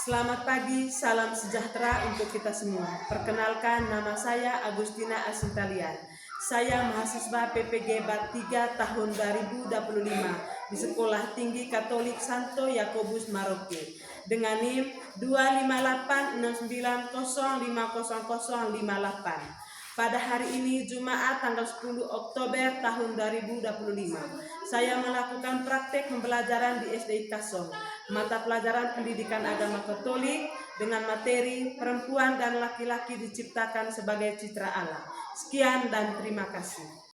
Selamat pagi, salam sejahtera untuk kita semua. Perkenalkan, nama saya Agustina Asintalian. Saya mahasiswa PPG Bat 3 tahun 2025 di Sekolah Tinggi Katolik Santo Yakobus Maroke dengan NIM 25869050058. Pada hari ini Jumat tanggal 10 Oktober tahun 2025, saya melakukan praktek pembelajaran di SDI Kasong, mata pelajaran pendidikan agama Katolik dengan materi perempuan dan laki-laki diciptakan sebagai citra Allah. Sekian dan terima kasih.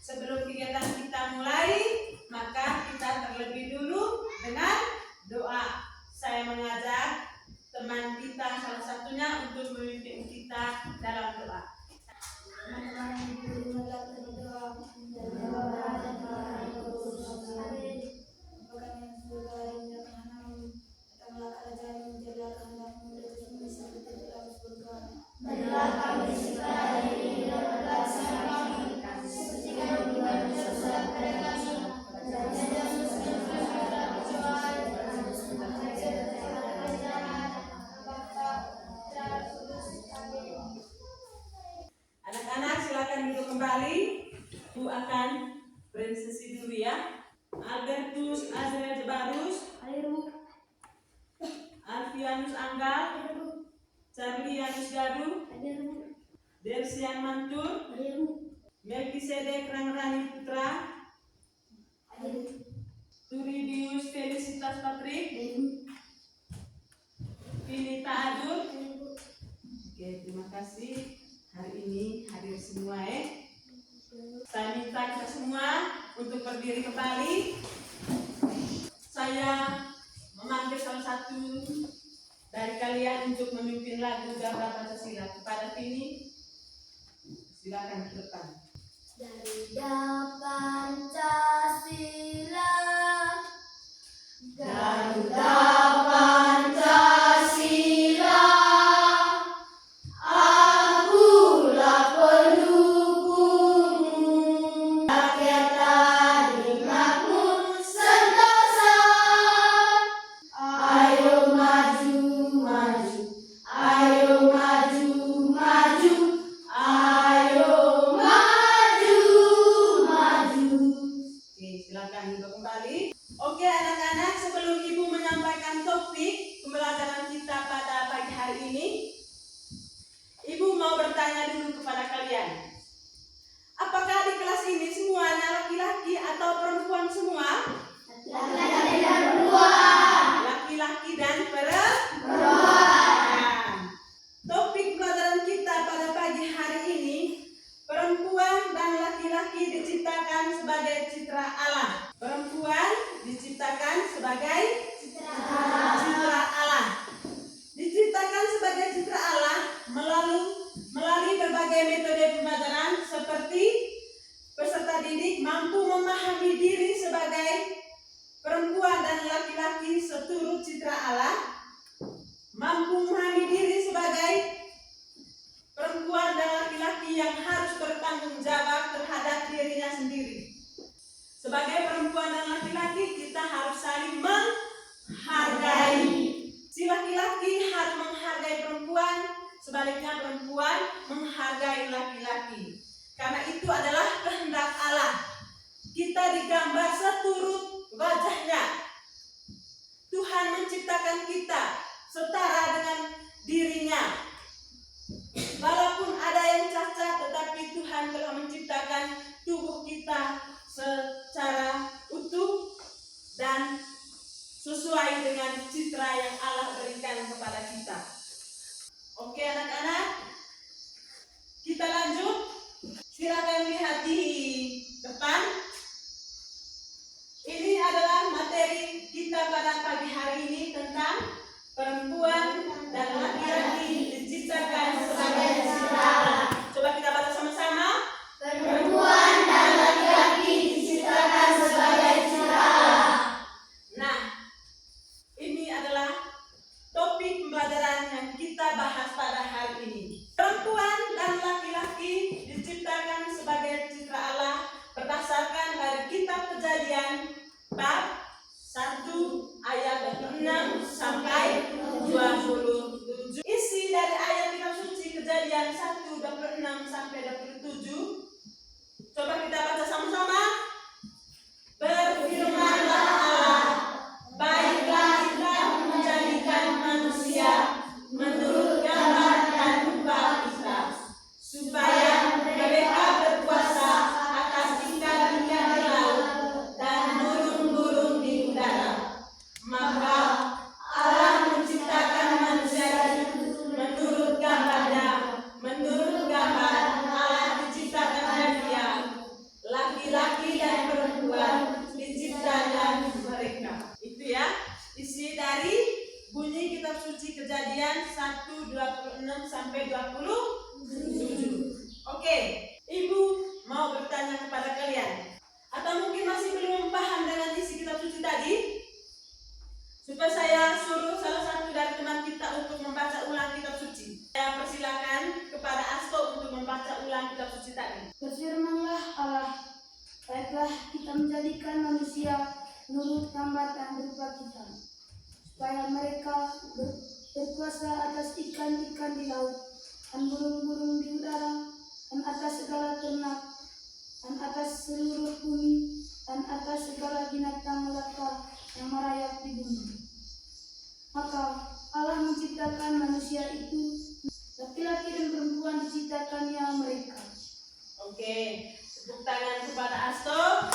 Sebelum kegiatan kita mulai, maka kita terlebih dulu dengan doa. Saya mengajak teman kita salah satunya untuk memimpin kita dalam doa. Anak-anak silakan duduk kembali. Bu akan berinsesi dulu ya. Albertus Azrael Jebarus, Alfianus Anggal, Charlianus Gaduh, Dersian Mantur, Melkisedek Rangrani Putra, Turidius Felicitas Patrick, Finita Adur. Oke, terima kasih. Hari ini hadir semua ya. Saya minta kita semua untuk berdiri kembali. Saya memanggil salah satu dari kalian untuk memimpin lagu Garuda Pancasila kepada Vini. Silakan ke depan. Garuda Pancasila, Garuda Pancasila, akulah pendukungmu, rakyat tadi makmur sentosa. Ayo maju, maju, ayo maju, maju, ayo maju, maju. Oke, silakan duduk kembali. Oke anak-anak, sebelum Ibu menyampaikan topik pembelajaran kita pada pagi hari ini, Ibu mau bertanya dulu kepada kalian. Apakah di kelas ini semuanya laki-laki atau perempuan semua? Laki-laki dan perempuan. Laki-laki dan perempuan. Topik pembelajaran kita pada pagi hari ini, perempuan dan laki-laki diciptakan sebagai citra Allah. Perempuan diciptakan sebagai citra Allah. Diciptakan sebagai citra Allah melalui berbagai metode pembelajaran seperti peserta didik mampu memahami diri sebagai perempuan dan laki-laki seturut citra Allah, mampu memahami diri sebagai perempuan dan laki-laki yang harus bertanggung jawab terhadap dirinya sendiri. Sebagai perempuan dan laki-laki kita harus saling menghargai. Si laki-laki harus menghargai perempuan, sebaliknya perempuan menghargai laki-laki. Karena itu adalah kehendak Allah. Kita digambar seturut wajahnya. Tuhan menciptakan kita setara dengan dirinya. Walaupun ada yang cacat, tetapi Tuhan telah menciptakan tubuh kita secara utuh dan sesuai dengan citra yang Allah berikan kepada kita. Oke anak-anak, kita lanjut. Silakan lihat di depan. Ini adalah materi kita binatang berupa kita, supaya mereka berkuasa atas ikan-ikan di laut, dan burung-burung di udara, dan atas segala ternak, dan atas seluruh bumi, dan atas segala binatang melata yang merayap di bumi. Maka Allah menciptakan manusia itu, laki-laki dan perempuan diciptakannya mereka. Oke, tepuk tangan kepada Asto.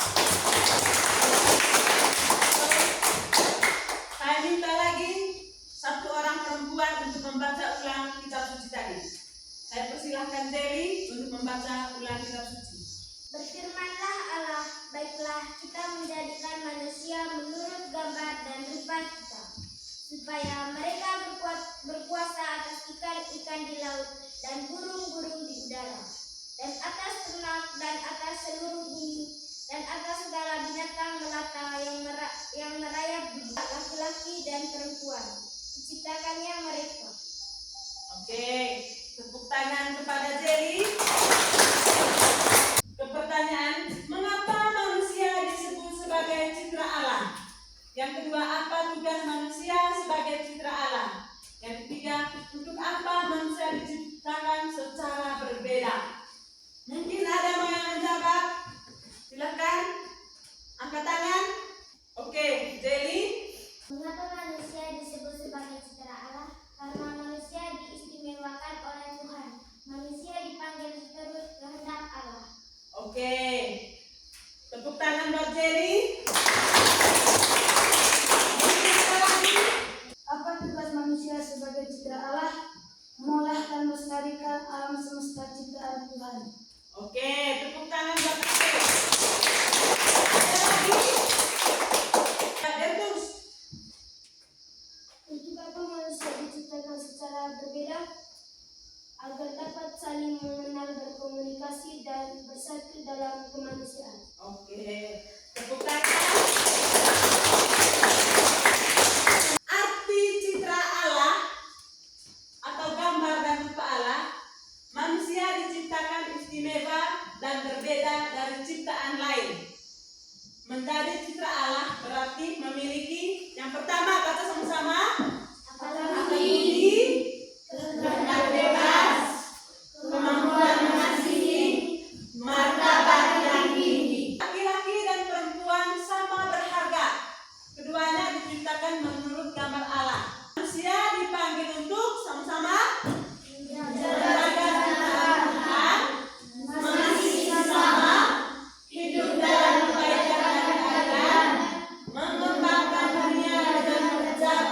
Saya minta lagi satu orang perempuan untuk membaca ulang kitab suci tadi. Saya persilahkan Dewi untuk membaca ulang kitab suci. Berfirmanlah Allah, baiklah kita menjadikan manusia menurut gambar dan rupa kita, supaya mereka berkuasa atas ikan-ikan di laut dan burung-burung di udara, dan atas ternak dan atas seluruh bumi, dan atas segala binatang melata yang merayap di bumi. Laki-laki dan perempuan diciptakannya mereka. Oke, tepuk tangan kepada Jerry. Pertanyaan, mengapa manusia disebut sebagai citra Allah? Yang kedua, apa tugas manusia sebagai citra Allah? Yang ketiga, untuk apa manusia diciptakan secara berbeda? Mungkin ada mau yang menjawab? Silakan, angkat tangan. Oke, Jelly. Mengapa manusia disebut sebagai citra Allah? Karena manusia diistimewakan oleh Tuhan. Manusia dipanggil seturut kehendak Allah. Oke, tepuk tangan buat Jerry. Apa tugas manusia sebagai citra Allah? Mengolah dan melestarikan alam semesta ciptaan Tuhan. Oke, tepuk tangan buat Jerry. Ada lagi? Dertus. Untuk apa manusia diciptakan secara berbeda? Agar dapat saling mengenal, berkomunikasi, dan bersatu dalam kemanusiaan. Oke, tepuk tangan. Arti citra Allah atau gambar dan rupa Allah, manusia diciptakan istimewa dan berbeda dari ciptaan lain. Menjadi citra Allah berarti memiliki yang pertama, kata sama-sama, memiliki kehendak bebas, kemampuan mengasihi, martabat yang tinggi. Laki-laki dan perempuan sama berharga. Keduanya diciptakan menurut gambar Allah. Manusia dipanggil untuk sama-sama menjaga Tuhan, mengasihi sesama, hidup dalam kebaikan dan keadilan, mengembangkan dunia dengan bijak,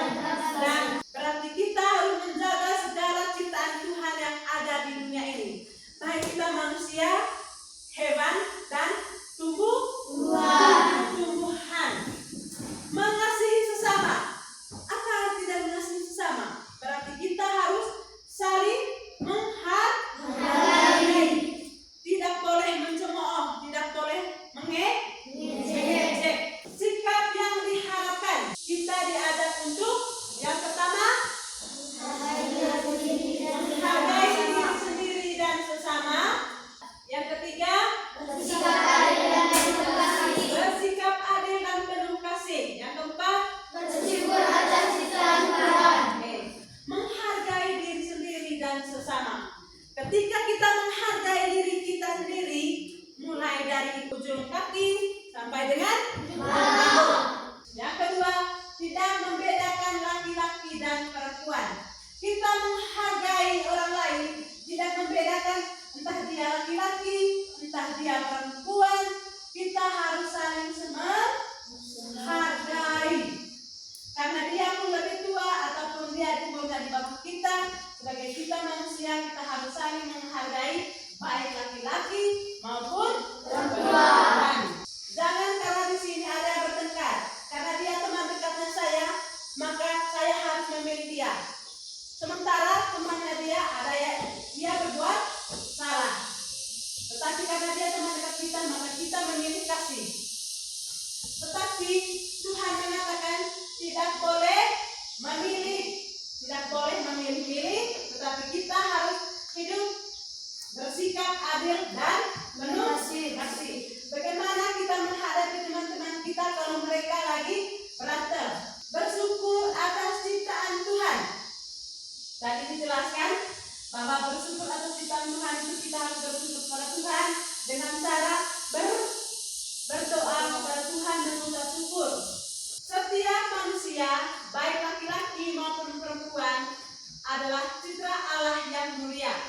dan berarti kita harus menjaga segala ciptaan Tuhan yang ada di dunia ini. Baik kita manusia, hewan, dan tumbuhan. Mengasihi sesama. Apa arti dari mengasihi sesama? Berarti kita harus saling menghargai. Tidak boleh mencemooh, tidak boleh mengejek. Sikap yang diharapkan, kita diajak untuk yang pertama, menghargai diri sendiri dan sesama. Yang ketiga, bersikap adil dan penuh kasih. Yang keempat, Bersyukur atas ciptaan Tuhan. menghargai diri sendiri dan sesama. Ketika kita menghargai diri kita sendiri, mulai dari ujung kaki sampai dengan rambut. Yang kedua, tidak membedakan laki-laki dan perempuan. Kita menghargai orang lain, tidak membedakan entah dia laki-laki, entah dia perempuan. Kita harus saling menghargai. Karena dia pun lebih tua ataupun dia umurnya di bawah kita, sebagai kita manusia kita harus saling menghargai baik laki-laki maupun perempuan. Jangan karena di sini ada yang bertengkar, karena dia teman dekatnya saya, maka saya harus memilih dia. Sementara temannya dia ada yang dia berbuat salah. Tetapi karena dia teman dekat kita, maka kita memilih kasih. Tetapi Tuhan mengatakan tidak boleh memilih, tetapi kita harus hidup bersikap adil dan penuh kasih. Bagaimana kita menghadapi teman-teman kita kalau mereka lagi berantem kita harus bersyukur kepada Tuhan dengan cara berdoa kepada Tuhan dan mengucap syukur. Setiap manusia, baik laki-laki maupun perempuan, adalah citra Allah yang mulia.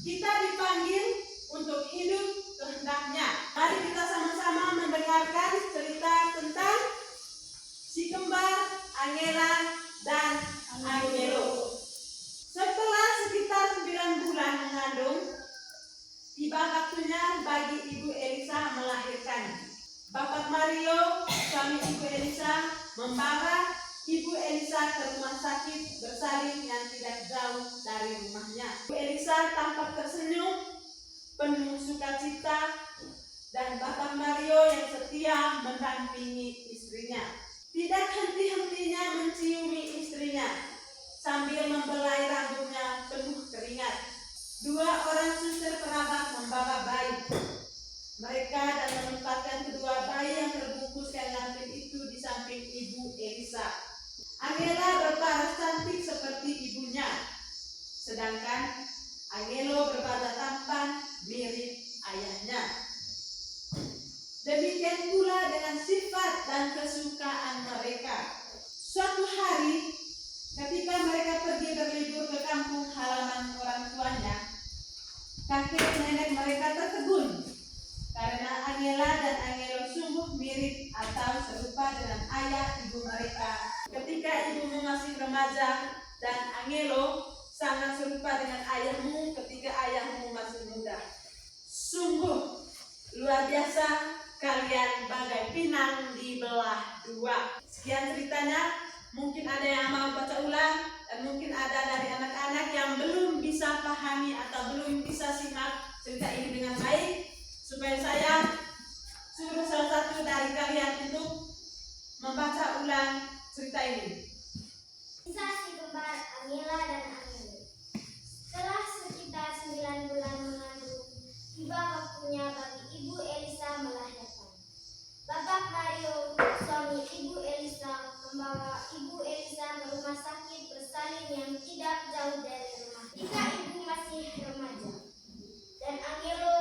Kita dipanggil untuk hidup kehendaknya. Mari kita sama-sama mendengarkan cerita tentang si kembar Angela dan Angelo. Setelah sekitar 9 bulan mengandung, tiba waktunya bagi Ibu Elisa melahirkan. Bapak Mario, suami Ibu Elisa, membawa Ibu Elisa ke rumah sakit bersalin yang tidak jauh dari rumahnya. Ibu Elisa tampak tersenyum, penuh sukacita, dan Bapak Mario yang setia mendampingi istrinya. Tidak henti-hentinya menciumi istrinya sambil membelai rambutnya penuh keringat. 2 orang suster perawat membawa bayi. Mereka dan menempatkan kedua bayi yang terbungkuskan lampin itu di samping Ibu Elisa. Angela berparas cantik seperti ibunya, sedangkan Angelo berwajah tampan mirip ayahnya. Demikian pula dengan sifat dan kesukaan mereka. Suatu hari, ketika mereka pergi berlibur ke kampung halaman orang tuanya, kakek nenek mereka tertegun karena Angela dan Angelo sungguh mirip atau serupa dengan ayah ibu mereka ketika ibumu masih remaja, dan Angelo sangat serupa dengan ayahmu ketika ayahmu masih muda. Sungguh luar biasa, kalian bagai pinang dibelah 2. Sekian ceritanya. Mungkin ada yang mau baca ulang, dan mungkin ada dari anak-anak yang belum bisa pahami atau belum bisa simak cerita ini dengan baik, supaya saya suruh salah satu dari kalian untuk membaca ulang cerita ini. Kisah si kembar Angela dan Angelo. Setelah sekitar 9 bulan mengandung, tiba waktunya bagi Ibu Elisa melahirkan. Bapak Mario, suami Ibu Elisa, membawa Ibu Elisa ke rumah sakit bersalin yang tidak jauh dari rumah ketika ibu masih remaja. Dan Angelo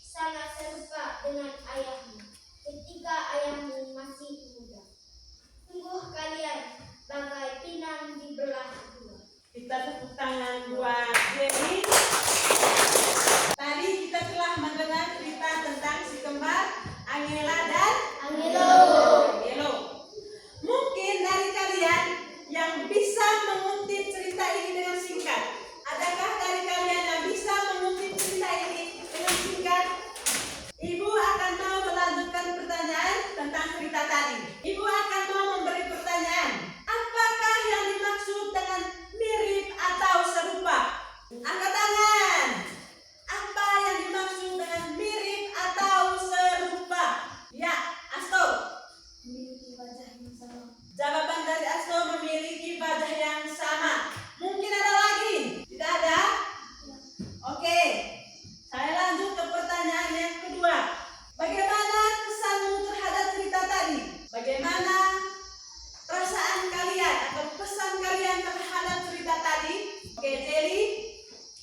sangat serupa dengan ayahmu ketika ayahmu masih muda. Sungguh kalian bagai pinang dibelah 2. Kita tepuk tangan buat Jenny. Tadi kita telah mendengar cerita tentang si kembar Angela dan Angelo. Mungkin dari kalian yang bisa mengutip cerita ini dengan singkat. Adakah dari kalian yang bisa mengutip cerita ini dengan singkat? Ibu akan mau melanjutkan pertanyaan tentang cerita tadi. Ibu akan mau memberi pertanyaan. Apakah yang dimaksud dengan mirip atau serupa? Angkat tangan. Apa yang dimaksud dengan mirip atau serupa? Ya, Asto. Memiliki wajah yang sama. Jawaban dari Asto memiliki wajah yang sama. Mungkin ada lagi? Tidak ada? Oke. Saya lanjut ke pertanyaan yang kedua. Bagaimana kesanmu terhadap cerita tadi? Bagaimana perasaan kalian atau pesan kalian terhadap cerita tadi? Oke, Jelly.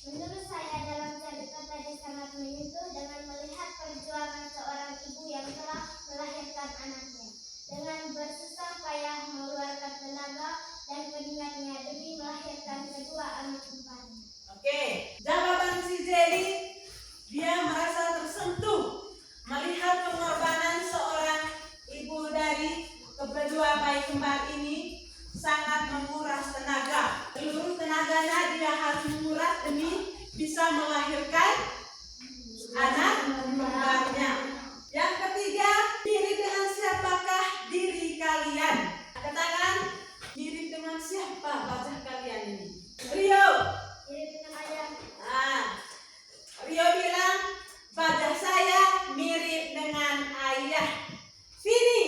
Menurut saya dalam cerita tadi sangat menyentuh dengan melihat perjuangan seorang ibu yang telah melahirkan anaknya dengan bersusah payah mengeluarkan tenaga dan keringatnya demi melahirkan kedua anak kembarnya. Oke, jawaban si Jelly, dia merasa tersentuh melihat pengorbanan seorang ibu dari kedua bayi kembar ini sangat menguras tenaga. Seluruh tenaganya dia harus menguras demi bisa melahirkan anak kembarnya. Yang ketiga, mirip dengan siapakah diri kalian? Angkat tangan. Mirip dengan siapa wajah kalian ini? Rio. Mirip dengan ayah. Rio bilang wajah saya mirip dengan ayah. Vini.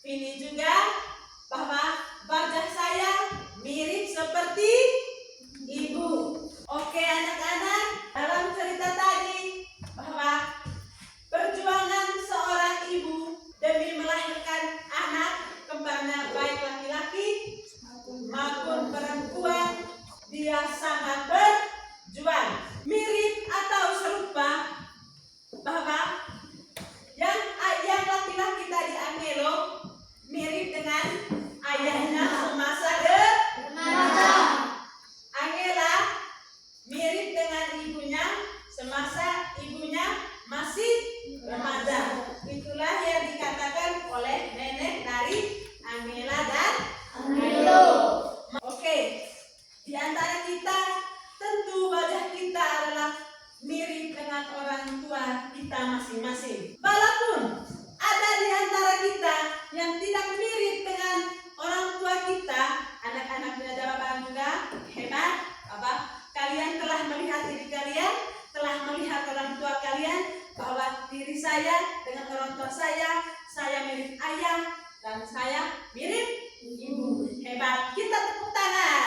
Vini juga bahwa wajah saya mirip seperti ibu. Oke anak-anak, dalam cerita tadi bahwa perjuangan seorang ibu demi melahirkan anak kembarnya baik laki-laki maupun perempuan, dia sangat berjuang. Mirip dengan ayahnya semasa remaja. Angela mirip dengan ibunya semasa ibunya masih remaja. Itulah yang dikatakan oleh nenek dari Angela dan Angelo. Oke, di antara kita tentu wajah kita adalah mirip dengan orang tua kita masing-masing. Walaupun ada di antara kita yang tidak mirip dengan orang tua kita, anak-anak punya jawaban juga hebat. Apa? Kalian telah melihat diri kalian, telah melihat orang tua kalian, bahwa diri saya dengan orang tua saya mirip ayah dan saya mirip ibu. Hebat, kita tepuk tangan.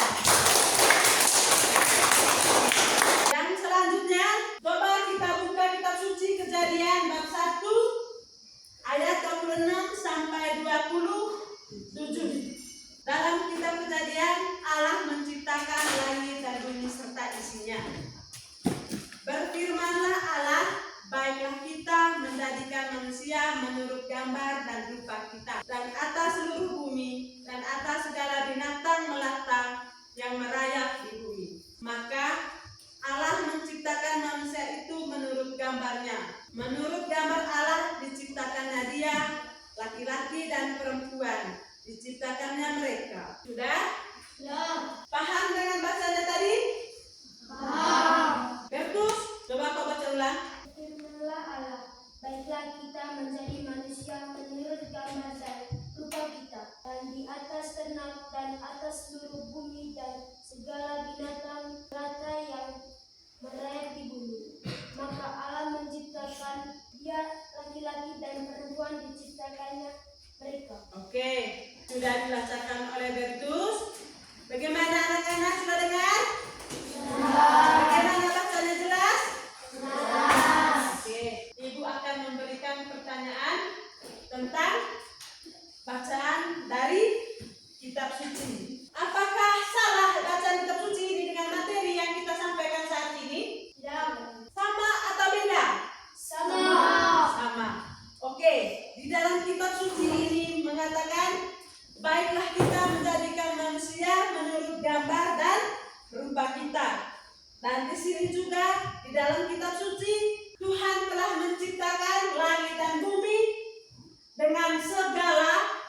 Yang selanjutnya, coba kita buka kitab suci Kejadian bab 1 ayat 26 sampai 27. Dalam kitab Kejadian, Allah menciptakan langit dan bumi serta isinya. Berfirmanlah Allah, baiklah kita menjadikan manusia menurut gambar dan rupa kita, dan atas seluruh bumi, dan atas segala binatang melata yang merayap di bumi. Maka Allah menciptakan manusia itu menurut gambarnya. Menurut gambar Allah diciptakannya dia, laki-laki dan perempuan, diciptakannya mereka. Sudah? Paham dengan bacanya tadi? Bertus, coba kau baca ulang. Firmanlah Allah, baiklah kita menjadi manusia menurut gambar dan rupa kita, dan di atas ternak dan atas seluruh bumi dan segala binatang melata yang merayap di bumi. Maka Allah menciptakan dia, laki-laki dan perempuan diciptakannya mereka. Oke, sudah dibacakan oleh Bertus. Bagaimana anak-anak, sudah dengar? Bagaimana bacanya, jelas? Oke, Ibu akan memberikan pertanyaan tentang bacaan dari kitab suci. Apakah salah bacaan kitab suci ini dengan materi yang kita sampaikan saat ini? Tidak. Sama atau beda? Sama. Oke, di dalam kitab suci ini mengatakan, baiklah kita menjadikan manusia menurut gambar dan rupa kita. Dan di sini juga di dalam kitab suci Tuhan telah menciptakan langit dan bumi dengan segala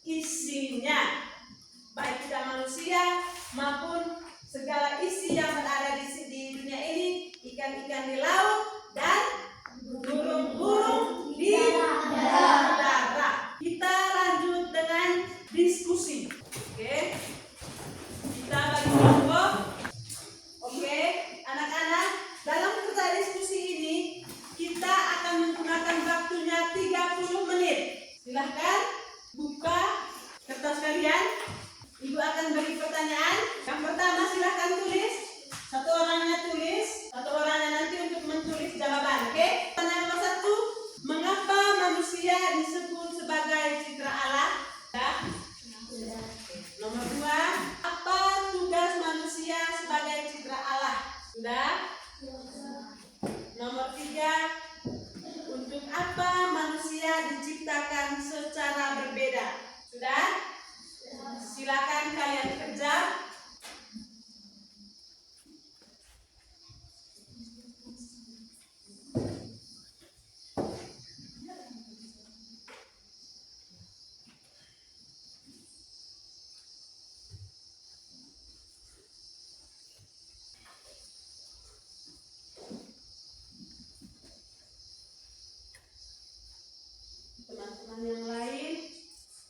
isinya, baik kita manusia maupun segala isi yang berada di dunia ini, ikan-ikan di laut dan burung-burung di darat. Kita lanjut dengan diskusi. Oke, kita bagi kelompok. Oke, anak-anak, dalam kita diskusi ini kita akan menggunakan waktunya 30 menit. Silahkan buka kertas kalian. Ibu akan beri pertanyaan. Yang pertama silahkan tulis. Satu orangnya tulis, satu orangnya nanti untuk menulis jawaban. Oke? Pertanyaan nomor 1, mengapa manusia disebut sebagai citra Allah? Ya. Nomor 2, apa tugas manusia sebagai citra Allah? Sudah? Nomor 3, untuk apa manusia diciptakan secara berbeda? Sudah? Silakan kalian kerja. Teman-teman yang lain,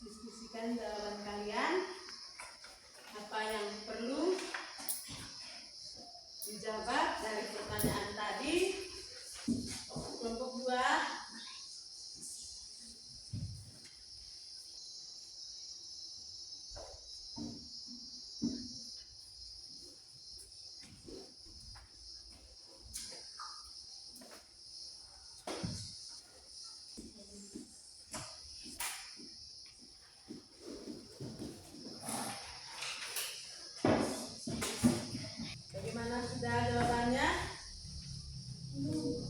diskusikan jawaban kalian. Apa yang perlu dijawab dari pertanyaan tadi? Kelompok 2. Bagaimana, sudah jawabannya?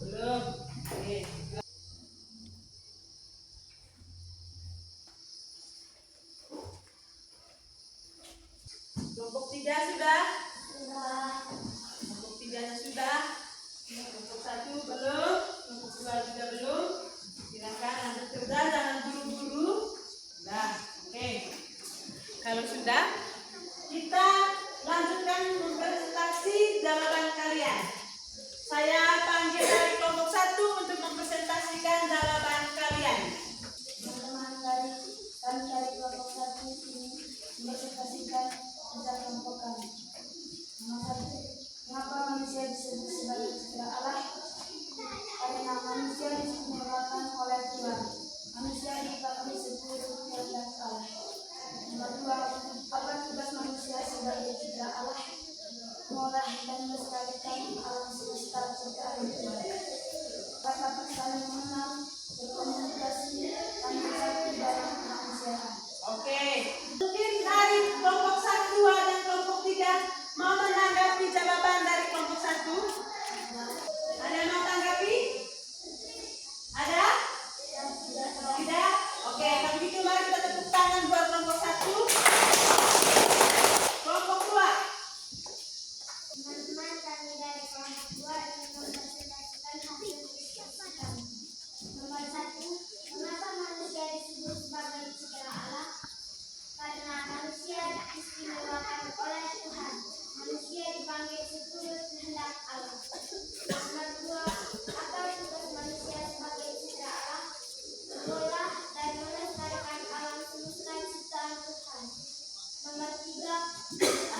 Belum. Oke. Kelompok 3 sudah? Kelompok 3-nya sudah. Kelompok 1 belum. Kelompok 2 juga belum. Silakan lanjut kerja, jangan buru-buru. Nah, oke. Kalau sudah, kita lanjutkan mempresentasi jawaban kalian. Saya panggil dari kelompok 1 untuk mempresentasikan jawaban kalian. Teman-teman dari kelompok 1 ini mempresentasikan tentang kelompok kami. Nomor 1, mengapa manusia disebut sebagai citra Allah? Karena manusia diistimewakan oleh Tuhan. Manusia dipakai seluruh kehendak Allah. Nomor 2, apa tugas manusia sebagai citra Allah? Mengolah dan melestarikan alam semesta ciptaan Tuhan. Dapat saling mengenal, berkomunikasi, dan bersatu dalam kemanusiaan. Oke. Mungkin dari kelompok 1 dan kelompok 3 mau menanggapi jawaban dari kelompok 1? Ada yang mau tanggapi? Ada? Tidak? Oke, kalau gitu mari kita tepuk tangan buat kelompok 1. Kelompok 2. Teman-teman, kami dari kelompok 2 ingin mempresentasikan hasil diskusi kami. Nomor 1, mengapa manusia disebut sebagai citra Allah? Karena manusia diistimewakan oleh Tuhan. Manusia dipanggil seturut kehendak Allah. Nomor 2, apa tugas manusia sebagai citra Allah? Mengolah dan melestarikan alam semesta ciptaan Tuhan. Nomor 3,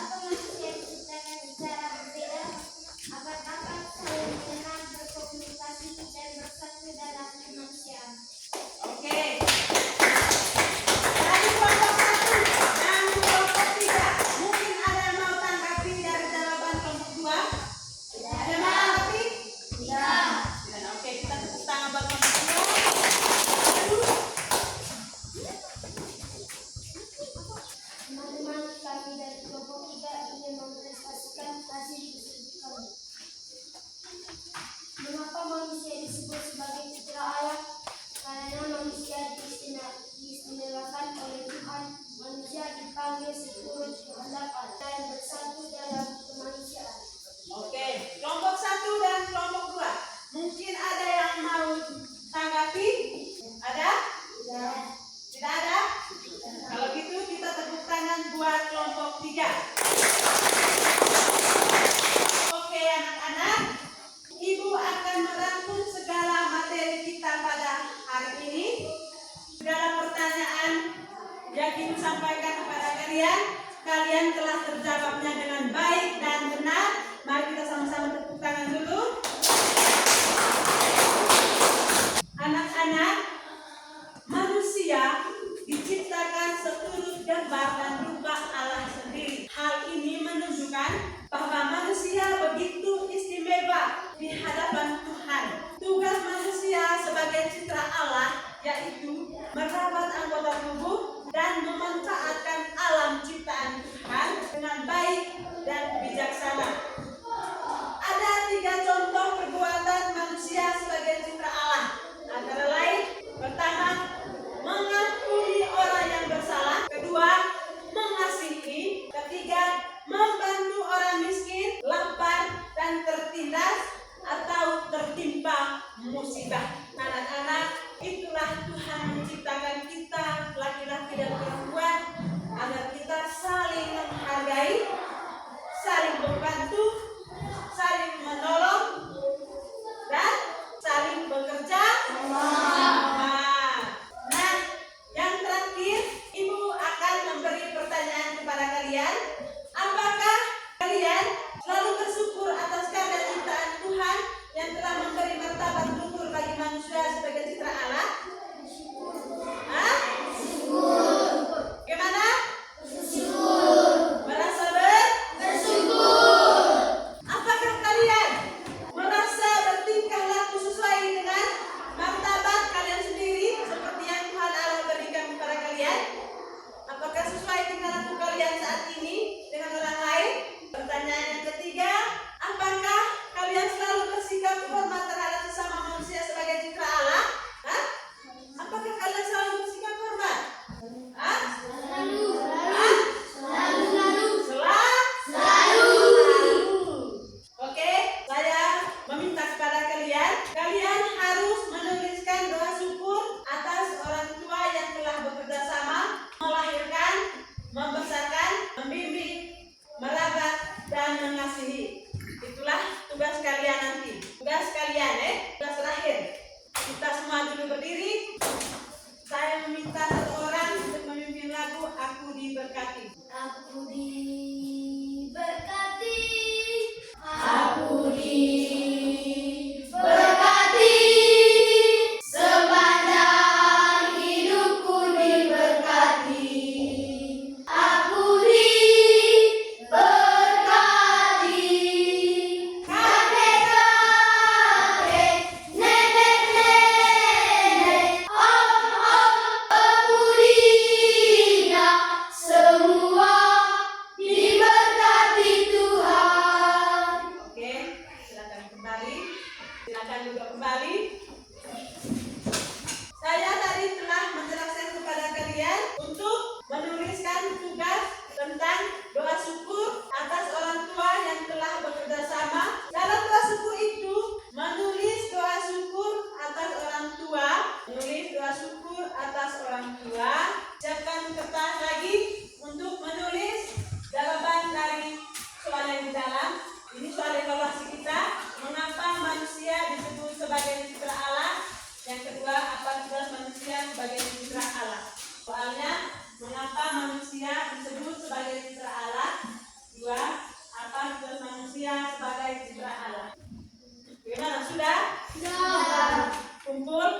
apa manusia diciptakan secara berbeda agar dapat saling mengenal, berkomunikasi, dan bersatu dalam kemanusiaan. Oke. Dari kelompok 1 dan kelompok 3, mungkin ada yang mau tanggapi dari jawaban kelompok 2? Ada yang mau tanggapi? Tidak. Oke, kita tepuk tangan buat kelompok 2. Teman-teman, kami dari kelompok 3 ingin mempresentasikan hasil diskusi kami. Mengapa manusia disebut sebagai citra Allah? Karena manusia diistimewakan oleh Tuhan. Manusia dipanggil seturut kehendak Allah dan bersatu dalam kemanusiaan. Oke, kelompok 1 dan kelompok 2. Mungkin ada yang mau tanggapi? Ada? Tidak. Tidak ada? Kalau gitu kita tepuk tangan buat kelompok 3. Oke anak-anak, Ibu akan merangkum segala materi kita pada hari ini. Segala pertanyaan yang Ibu sampaikan kepada kalian, kalian telah terjawabnya dengan baik dan benar. Mari kita sama-sama tepuk tangan dulu. Anak-anak, manusia diciptakan seturut gambar dan rupa Allah sendiri. Hal ini menunjukkan bahwa manusia begitu istimewa di hadapan Tuhan. Tugas manusia sebagai citra Allah yaitu merawat anggota tubuh dan memanfaatkan alam ciptaan Tuhan dengan baik dan bijaksana. Ada 3 contoh perbuatan manusia sebagai citra Allah. Antara lain, pertama, mengampuni orang yang bersalah. Kedua, mengasihi. Ketiga, membantu orang miskin, lapar, dan tertindas atau tertimpa musibah. Anak-anak, itulah Tuhan menciptakan kita, laki-laki dan perempuan, agar kita saling menghargai, saling membantu, saling menolong, dan saling bekerja. Nah, yang terakhir, Ibu akan memberi pertanyaan kepada kalian. Apakah kalian selalu bersyukur atas karya ciptaan Tuhan yang telah memberi martabat luhur bagi manusia sebagai citra Allah? Hah? Gimana? Merasa bersyukur. Apakah kalian merasa bertingkah laku sesuai dengan martabat kalian sendiri seperti yang Tuhan Allah berikan kepada kalian? Apakah sesuai dengan laku kalian saat ini? bahas lagi untuk menulis jawaban dari soal yang di dalam. Ini soal evaluasi kita. Mengapa manusia disebut sebagai citra Allah? Yang kedua, apa tugas manusia sebagai citra Allah? Soalnya, mengapa manusia disebut sebagai citra Allah? Dua, apa tugas manusia sebagai citra Allah? Bagaimana? Sudah? Sudah. Kumpul.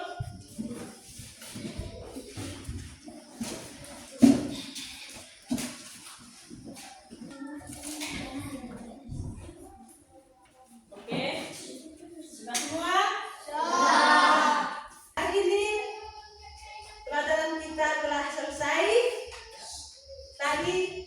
Oke, sudah semua? Sudah. Hari ini pelajaran kita telah selesai. Tadi